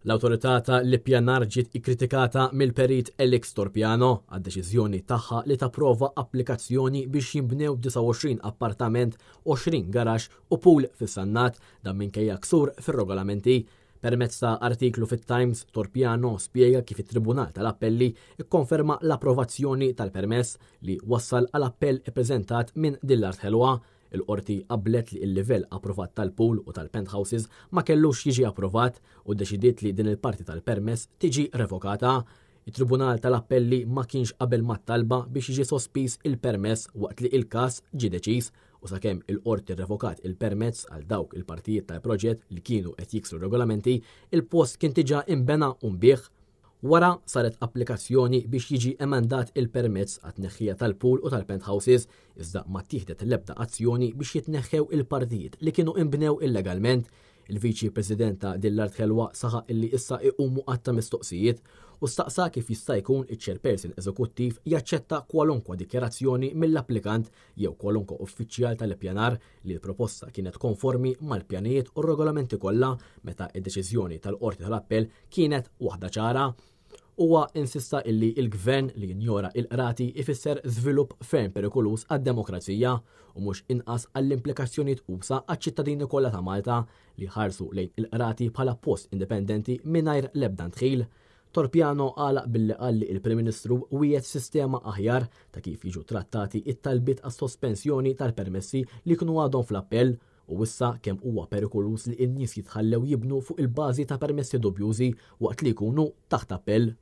L-awtorità tal-ippjanar ġiet ikkritikata mill-perit Elix Torpiano għad-deċiżjoni tagħha li tapprova applikazzjoni biex jinbnew 29 appartament, 20 garax u pool fis-Sannat dan minkejja ksur fir-regolamenti. Permezz ta' artiklu fit-Times, Torpiano spjega kif it-Tribunal tal-Appelli ikkonferma l-approvazzjoni tal-permess li wassal għal appell ippreżentat minn Dillard Ħelwa. Il-qorti qablet li il-livell approvat tal-pool u tal-penthouses ma kellux jiġi approvat u ddeċidiet li din il-parti tal-permess tiġi revokata. Il-Tribunal tal-Appelli ma kienx qabel mat-talba biex jiġi sospiż il-permess waqt li il-każ ġie deċiż u sakemm il-qorti revokat il-permezz għal dawk il-partijiet tal-proġett li kienu qed jiksru regolamenti, il-post kien diġà imbena u mbieħ. Wara saret applikazzjoni biex jiġi emendat il-permezz għat-tneħħija tal-pool u tal-penthouses, iżda ma tieħdet l-ebda azzjoni biex jitneħħew il-partijiet li kienu imbnew illegalment. Il-Viċi Presidenta Dillard Ħelwa saħaq illi issa iqumu għatta mistoqsijiet u staqsa kif jista' jkun iċ-chairperson eżekuttiv jaċċetta kwalunkwa dikjarazzjoni mill-applikant jew kwalunkwa uffiċjal tal-ippjanar li l-proposta kienet konformi mal-pjanijiet u r-regolamenti kollha meta d-deċiżjoni tal-Qorti tal-Appell kienet waħda ċara. Huwa insista illi il-gvern li jinjora il-qrati ifisser żvilupp ferm perikolus għad-demokrazija u mhux inqas għall-implikazzjonijiet qusa għaċ-ċittadini kollha ta' Malta li ħarsu lejn il-qrati bħala post indipendenti mingħajr l-ebda dħil. Torpiano għalaq billi qalli il-Prim Ministru wiegħed sistema aħjar ta' kif jiġu trattati it-talbiet għas-sospensjoni tal-permessi li kienu għadhom fl-appell u issa kemm huwa perikolus li n-nies jitħallew jibnu fuq il-bażi ta' permessi dubjużi waqt li jkunu taħt appell.